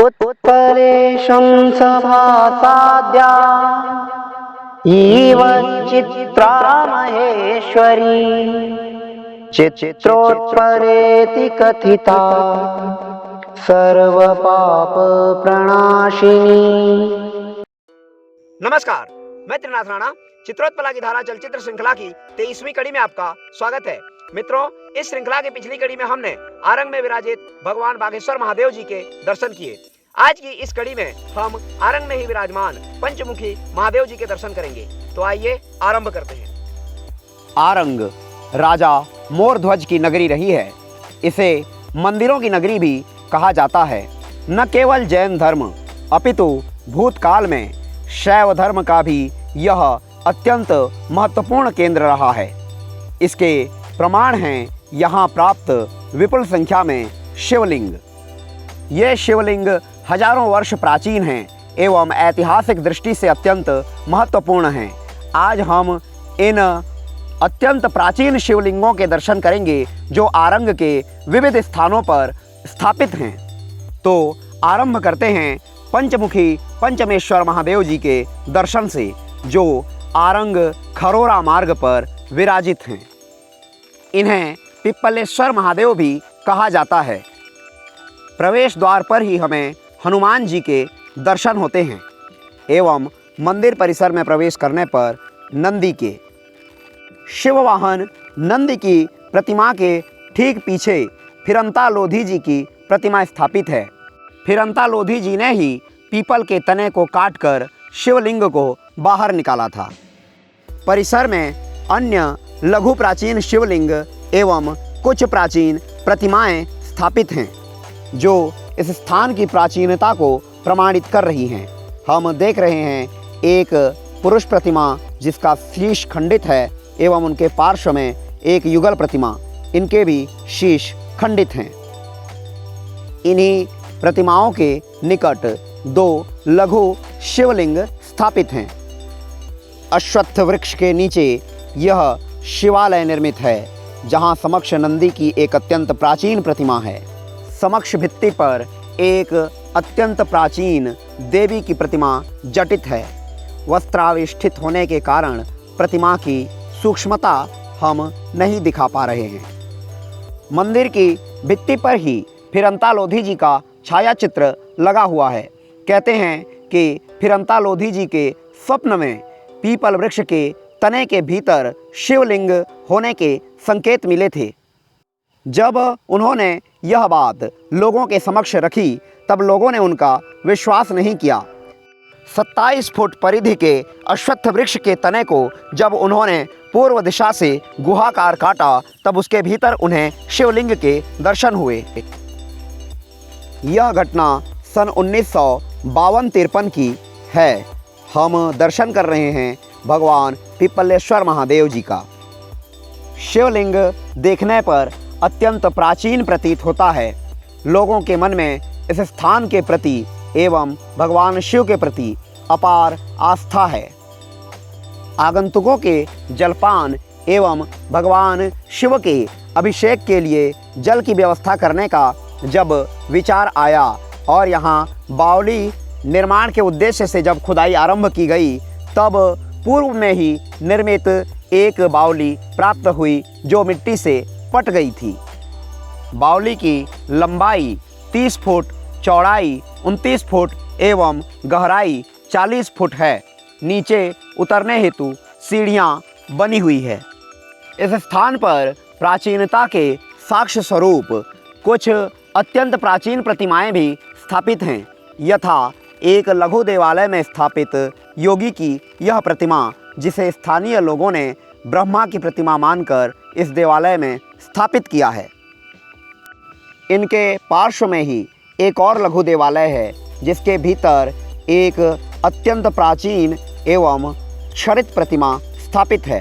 उत्पलेशं सभासाद्या इव चित्रा महेश्वरी चित्रोत्पलेति कथिता सर्व पाप प्रणाशिनी। नमस्कार, मैं त्रिनाथ राणा चित्रोत्पला की धारा चलचित्र श्रृंखला की 23वीं कड़ी में आपका स्वागत है। मित्रों, इस श्रृंखला की पिछली कड़ी में हमने आरंग में विराजित भगवान बागेश्वर महादेव जी के दर्शन किए। आज की इस कड़ी में हम आरंग में ही विराजमान पंचमुखी महादेव जी के दर्शन करेंगे। तो आइए आरंभ करते हैं। आरंग राजा मोरध्वज की नगरी रही है। इसे मंदिरों की नगरी भी कहा जाता है। न केवल जैन धर्म अपितु भूतकाल में शैव धर्म का भी यह अत्यंत महत्वपूर्ण केंद्र रहा है। इसके प्रमाण हैं यहाँ प्राप्त विपुल संख्या में शिवलिंग। ये शिवलिंग हजारों वर्ष प्राचीन हैं एवं ऐतिहासिक दृष्टि से अत्यंत महत्वपूर्ण हैं। आज हम इन अत्यंत प्राचीन शिवलिंगों के दर्शन करेंगे जो आरंग के विविध स्थानों पर स्थापित हैं। तो आरंभ करते हैं पंचमुखी पंचमेश्वर महादेव जी के दर्शन से, जो आरंग खरोरा मार्ग पर विराजित हैं। इन्हें पिप्पलेश्वर महादेव भी कहा जाता है। प्रवेश द्वार पर ही हमें हनुमान जी के दर्शन होते हैं एवं मंदिर परिसर में प्रवेश करने पर नंदी के शिववाहन नंदी की प्रतिमा के ठीक पीछे फिरंता लोधी जी की प्रतिमा स्थापित है। फिरंता लोधी जी ने ही पीपल के तने को काटकर शिवलिंग को बाहर निकाला था। परिसर में अन्य लघु प्राचीन शिवलिंग एवं कुछ प्राचीन प्रतिमाएं स्थापित हैं जो इस स्थान की प्राचीनता को प्रमाणित कर रही हैं। हम देख रहे हैं एक पुरुष प्रतिमा जिसका शीश खंडित है एवं उनके पार्श्व में एक युगल प्रतिमा, इनके भी शीश खंडित हैं। इन्हीं प्रतिमाओं के निकट दो लघु शिवलिंग स्थापित हैं। अश्वत्थ वृक्ष के नीचे यह शिवालय निर्मित है, जहां समक्ष नंदी की एक अत्यंत प्राचीन प्रतिमा है। समक्ष भित्ति पर एक अत्यंत प्राचीन देवी की प्रतिमा जटित है। वस्त्राविष्ठित होने के कारण प्रतिमा की सूक्ष्मता हम नहीं दिखा पा रहे हैं। मंदिर की भित्ति पर ही फिरंता लोधी जी का छाया चित्र लगा हुआ है। कहते हैं कि फिरंता लोधी जी के स्वप्न में पीपल वृक्ष के तने के भीतर शिवलिंग होने के संकेत मिले थे। जब उन्होंने यह बात लोगों के समक्ष रखी तब लोगों ने उनका विश्वास नहीं किया। 27 फुट परिधि के अश्वत्थ वृक्ष के तने को जब उन्होंने पूर्व दिशा से गुहाकार काटा तब उसके भीतर उन्हें शिवलिंग के दर्शन हुए। यह घटना सन 1952-53 की है। हम दर्शन कर रहे हैं भगवान पिप्पलेश्वर महादेव जी का। शिवलिंग देखने पर अत्यंत प्राचीन प्रतीत होता है। लोगों के मन में इस स्थान के प्रति एवं भगवान शिव के प्रति अपार आस्था है। आगंतुकों के जलपान एवं भगवान शिव के अभिषेक के लिए जल की व्यवस्था करने का जब विचार आया और यहाँ बावली निर्माण के उद्देश्य से जब खुदाई आरंभ की गई तब पूर्व में ही निर्मित एक बावली प्राप्त हुई जो मिट्टी से पट गई थी। बावली की लंबाई 30 फुट, चौड़ाई 29 फुट एवं गहराई 40 फुट है। नीचे उतरने हेतु सीढ़ियां बनी हुई है। इस स्थान पर प्राचीनता के साक्ष्य स्वरूप कुछ अत्यंत प्राचीन प्रतिमाएं भी स्थापित हैं। यथा एक लघु देवालय में स्थापित योगी की यह प्रतिमा, जिसे स्थानीय लोगों ने ब्रह्मा की प्रतिमा मानकर इस देवालय में स्थापित किया है। इनके पार्श्व में ही एक और लघु देवालय है जिसके भीतर एक अत्यंत प्राचीन एवं क्षरित प्रतिमा स्थापित है।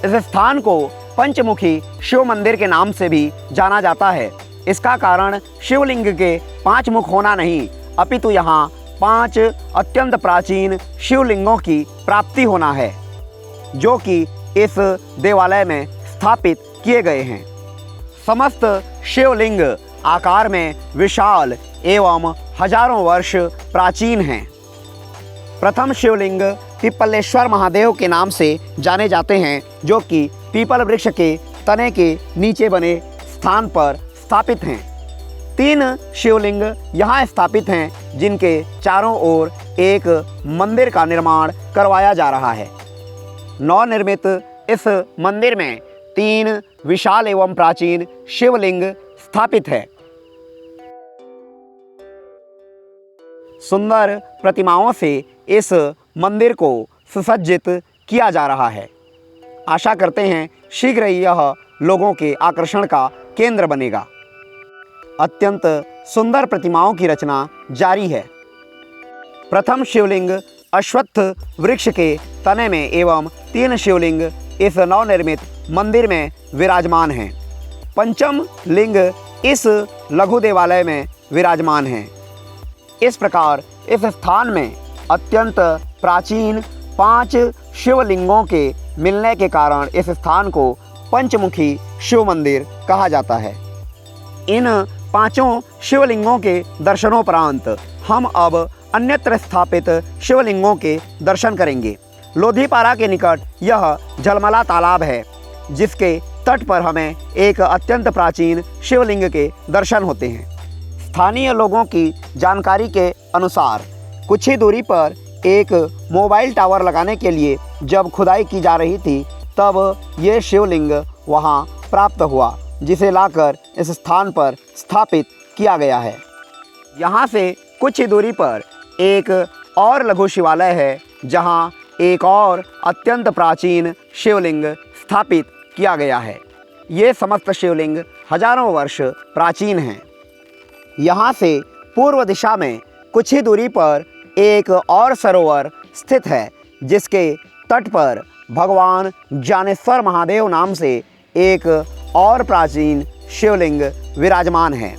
इस स्थान को पंचमुखी शिव मंदिर के नाम से भी जाना जाता है। इसका कारण शिवलिंग के 5 मुख होना नहीं अपितु यहाँ 5 अत्यंत प्राचीन शिवलिंगों की प्राप्ति होना है, जो कि इस देवालय में स्थापित किए गए हैं। समस्त शिवलिंग आकार में विशाल एवं हजारों वर्ष प्राचीन हैं। प्रथम शिवलिंग पिपलेश्वर महादेव के नाम से जाने जाते हैं, जो कि पीपल वृक्ष के तने के नीचे बने स्थान पर स्थापित हैं। 3 शिवलिंग यहाँ स्थापित हैं, जिनके चारों ओर एक मंदिर का निर्माण करवाया जा रहा है। नवनिर्मित इस मंदिर में 3 विशाल एवं प्राचीन शिवलिंग स्थापित है। सुंदर प्रतिमाओं से इस मंदिर को सुसज्जित किया जा रहा है। आशा करते हैं शीघ्र ही यह लोगों के आकर्षण का केंद्र बनेगा। अत्यंत सुंदर प्रतिमाओं की रचना जारी है। प्रथम शिवलिंग अश्वत्थ वृक्ष के तने में एवं 3 शिवलिंग इस नवनिर्मित मंदिर में विराजमान हैं। पंचम लिंग इस लघु देवालय में विराजमान हैं। इस प्रकार इस स्थान में अत्यंत प्राचीन 5 शिवलिंगों के मिलने के कारण इस स्थान को पंचमुखी शिव मंदिर कहा जाता है। इन 5 शिवलिंगों के दर्शनोपरांत हम अब अन्यत्र स्थापित शिवलिंगों के दर्शन करेंगे। लोधीपारा के निकट यह झलमला तालाब है, जिसके तट पर हमें एक अत्यंत प्राचीन शिवलिंग के दर्शन होते हैं। स्थानीय लोगों की जानकारी के अनुसार कुछ ही दूरी पर एक मोबाइल टावर लगाने के लिए जब खुदाई की जा रही थी, तब ये शिवलिंग वहाँ प्राप्त हुआ, जिसे लाकर इस स्थान पर स्थापित किया गया है। यहाँ से कुछ ही दूरी पर एक और लघु शिवालय है, जहाँ एक और अत्यंत प्राचीन शिवलिंग स्थापित किया गया है। ये समस्त शिवलिंग हजारों वर्ष प्राचीन हैं। यहाँ से पूर्व दिशा में कुछ ही दूरी पर एक और सरोवर स्थित है, जिसके तट पर भगवान ज्ञानेश्वर महादेव नाम से एक और प्राचीन शिवलिंग विराजमान है।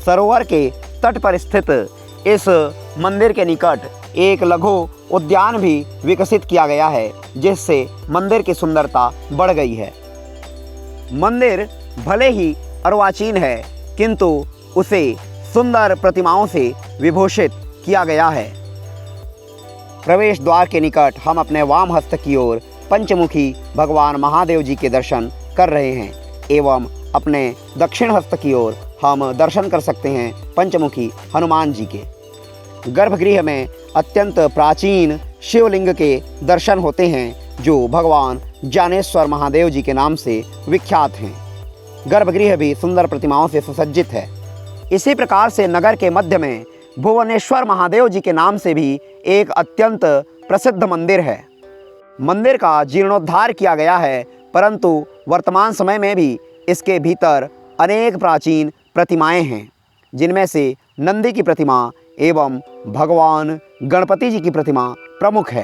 सरोवर के तट पर स्थित इस मंदिर के निकट एक लघु उद्यान भी विकसित किया गया है, जिससे मंदिर की सुंदरता बढ़ गई है। मंदिर भले ही अर्वाचीन है, किंतु उसे सुंदर प्रतिमाओं से विभूषित किया गया है। प्रवेश द्वार के निकट हम अपने वाम हस्त की ओर पंचमुखी भगवान महादेव जी के दर्शन कर रहे हैं, एवं अपने दक्षिण हस्त की ओर हम दर्शन कर सकते हैं पंचमुखी हनुमान जी के। गर्भगृह में अत्यंत प्राचीन शिवलिंग के दर्शन होते हैं, जो भगवान ज्ञानेश्वर महादेव जी के नाम से विख्यात हैं। गर्भगृह भी सुंदर प्रतिमाओं से सुसज्जित है। इसी प्रकार से नगर के मध्य में भुवनेश्वर महादेव जी के नाम से भी एक अत्यंत प्रसिद्ध मंदिर है। मंदिर का जीर्णोद्धार किया गया है, परंतु वर्तमान समय में भी इसके भीतर अनेक प्राचीन प्रतिमाएं हैं, जिनमें से नंदी की प्रतिमा एवं भगवान गणपति जी की प्रतिमा प्रमुख है।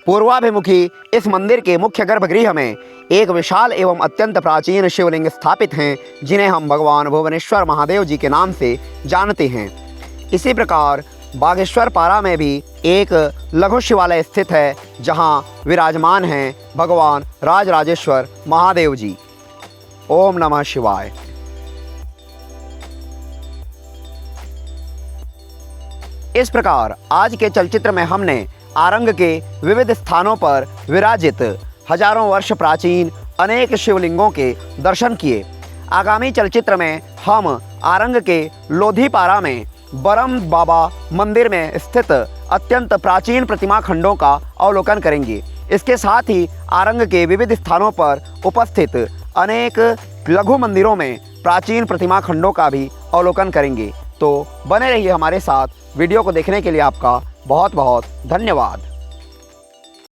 पूर्वाभिमुखी इस मंदिर के मुख्य गर्भगृह में एक विशाल एवं अत्यंत प्राचीन शिवलिंग स्थापित हैं, जिन्हें हम भगवान भुवनेश्वर महादेव जी के नाम से जानते हैं। इसी प्रकार बागेश्वर पारा में भी एक लघु शिवालय स्थित है, जहां विराजमान हैं भगवान राजराजेश्वर महादेव जी। ओम नमः शिवाय। इस प्रकार आज के चलचित्र में हमने आरंग के विविध स्थानों पर विराजित हजारों वर्ष प्राचीन अनेक शिवलिंगों के दर्शन किए। आगामी चलचित्र में हम आरंग के लोधीपारा में बरम बाबा मंदिर में स्थित अत्यंत प्राचीन प्रतिमा खंडों का अवलोकन करेंगे। इसके साथ ही आरंग के विविध स्थानों पर उपस्थित अनेक लघु मंदिरों में प्राचीन प्रतिमा खंडों का भी अवलोकन करेंगे। तो बने रहिए हमारे साथ। वीडियो को देखने के लिए आपका बहुत बहुत धन्यवाद।